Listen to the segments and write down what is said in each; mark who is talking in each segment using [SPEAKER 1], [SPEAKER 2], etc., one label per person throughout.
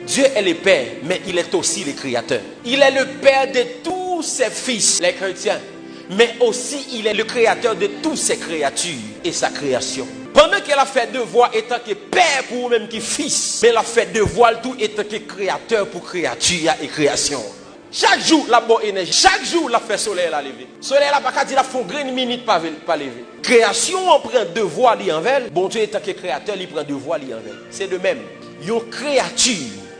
[SPEAKER 1] Dieu est le Père, mais il est aussi le Créateur. Il est le Père de tous ses fils, les chrétiens. Mais aussi, il est le Créateur de toutes ses créatures et sa création. Pendant qu'elle a fait devoir étant que Père pour vous-même qui fils, mais elle a fait devoir tout étant que Créateur pour créature et création. Chaque jour, la bonne énergie. Chaque jour, la fait soleil la lever. Soleil la pas dire la font une minute pas lever. Création, on prend devoir li envers. Bon Dieu étant que créateur, il prend devoir li envers. C'est de même. Une créature.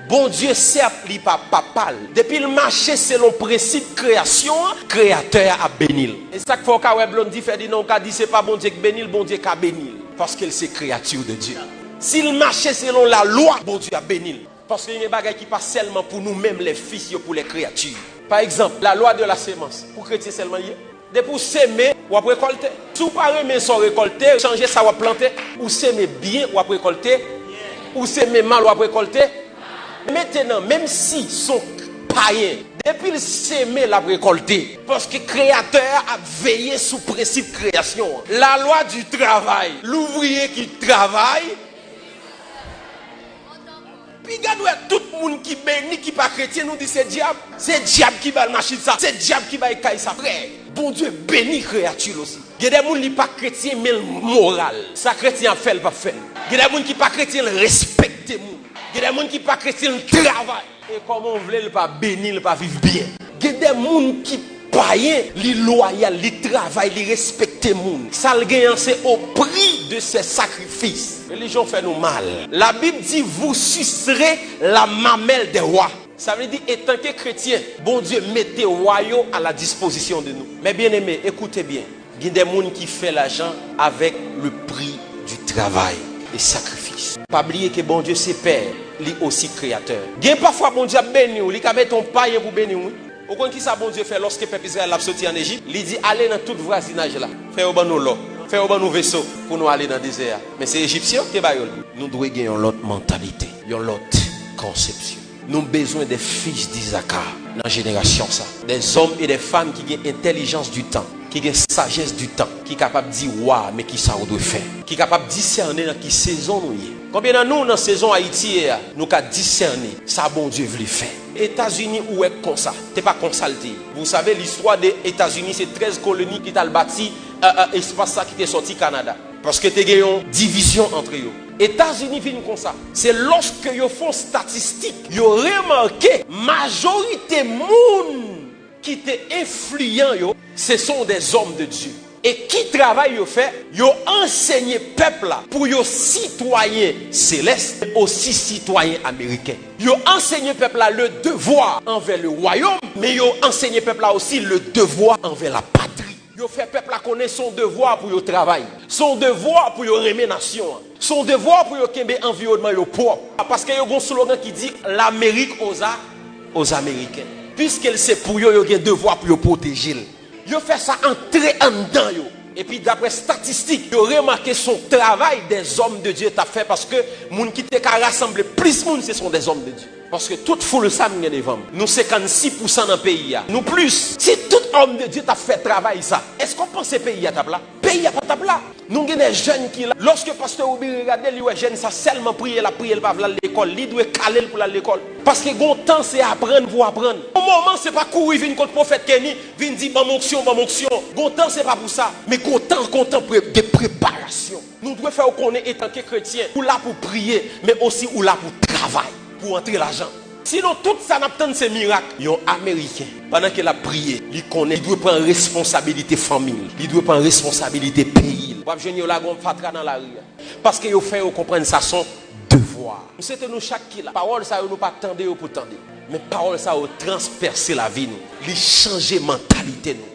[SPEAKER 1] Bon Dieu certes li pas papal. Depuis le marché selon principe création, créateur a béni. Et ça qu'il faut que Blondie fait dit non, qu'a dit c'est pas bon Dieu qui béni, bon Dieu qui a béni. Parce qu'elle c'est créature de Dieu. S'il marchait selon la loi, bon Dieu a béni. Parce qu'il y a des bagages qui passent seulement pour nous-mêmes, les fils, pour les créatures. Par exemple, la loi de la sémence. Pour chrétiens seulement, de pour s'aimer ou après récolter. Si vous ne parlez pas sans récolter, changer ça ou planter. Ou s'aimer bien ou après récolter. Ou s'aimer mal ou après récolter. Maintenant, même si son païen, depuis le s'aimer la récolter. Parce que le créateur a veillé sous principe création. La loi du travail. L'ouvrier qui travaille. Puis tout le monde qui bénit, qui n'est pas chrétien, nous dit c'est diable. C'est diable qui va le machine ça. C'est diable qui va écailler ça. Frère, bon Dieu bénit créature aussi. Il y a des gens qui ne sont pas chrétiens, mais moral. Ça chrétien fait, le pas fait. Il y a des gens qui ne sont pas chrétiens, respectent les gens. Il y a des gens qui ne sont pas chrétiens, travaillent. Et comment on veut le pas bénir, le pas vivre bien. Il y a des gens qui païens, les loyaux, les travaillent, les respectent les gens. Ça le gagne, c'est au prix de ces sacrifices. La religion fait nous mal. La Bible dit, vous sucerez la mamelle des rois. Ça veut dire, étant que chrétien, bon Dieu, mettez royaux à la disposition de nous. Mais bien aimé, écoutez bien. Il y a des gens qui font l'argent avec le prix du travail et sacrifice. Pas oublier que bon Dieu, c'est Père, il est aussi créateur. Il y a parfois, bon Dieu, béni, il a mis ton païen pour bénir. Au contraire, qui ça, bon Dieu, fait lorsque le peuple Israël a sorti en Égypte, il dit, allez dans tout voisinage là. Faites au bon l'eau. Faites au bon vaisseau pour nous aller dans le désert. Mais c'est Égyptien qui est baillé. Nous devons gagner une autre mentalité, une autre conception. Nous avons besoin des fils d'Isaac dans la génération. Ça. Des hommes et des femmes qui ont intelligence du temps, qui ont sagesse du temps, qui sont capables de dire waouh, mais qui ça on doit faire, qui sont capables de discerner dans quelle saison nous y. Combien de nous dans la saison Haïti, nous avons discerné ça bon Dieu veut faire. États-Unis où est comme ça, c'est pas consulté. Vous savez l'histoire des États-Unis, c'est 13 colonies qui ont bâti espace ça qui est sorti Canada. Parce que tu as une division entre eux. États-Unis viennent comme ça. C'est lorsque ils font statistiques, ils ont remarqué majorité monde qui étaient influents, ce sont des hommes de Dieu. Et qui travaille yo fait, yo enseigné peuple là pour yo citoyens célestes et aussi citoyens américains. Yo enseigné peuple là le devoir envers le royaume, mais yo enseigné peuple là aussi le devoir envers la patrie. Yo fait peuple là connaître son devoir pour yo travail, son devoir pour yo remer nation, son devoir pour yo kembe environnement yo propre. Parce que yo gon slogan qui dit l'Amérique aux Américains. Puisqu'elle sait pour yo yo gen devoir pour yo protéger. Yo fait ça entrer en dedans yo. Et puis d'après statistiques, yo remarqué son travail des hommes de Dieu t'a fait parce que moun qui te rassemble plus moun ce sont des hommes de Dieu. Parce que toute foule ça nous devant. Nous 56% dans le pays. Nous plus. Si tout homme de Dieu t'a fait travail ça, est-ce qu'on pense que le pays a tabla? Pays a pas tabla. Nous avons des jeunes qui là. Lorsque pasteur Oubi regarde les jeunes ça seulement prier la prière pas à l'école, il doit caler pour l'école. Parce que bon temps c'est apprendre pour apprendre. Au moment c'est pas courir venir contre prophète Kenny, venir dire bon onction. Bon temps c'est pas pour ça, mais bon temps de préparation. Nous devons faire connaître étant que chrétien, ou là pour prier, mais aussi ou là pour travailler. Pour entrer l'argent. Sinon, tout ça n'attend ces miracles. Il y a un Américain, pendant qu'il a prié, il connaît, il doit prendre responsabilité famille, il doit prendre responsabilité pays. Parce qu'il fait comprendre ça son devoir. C'était nous chaque qui la parole, ça nous pas tendre pour tendre. Mais parole, ça a transpercé la vie, nous. Il changer mentalité, nous.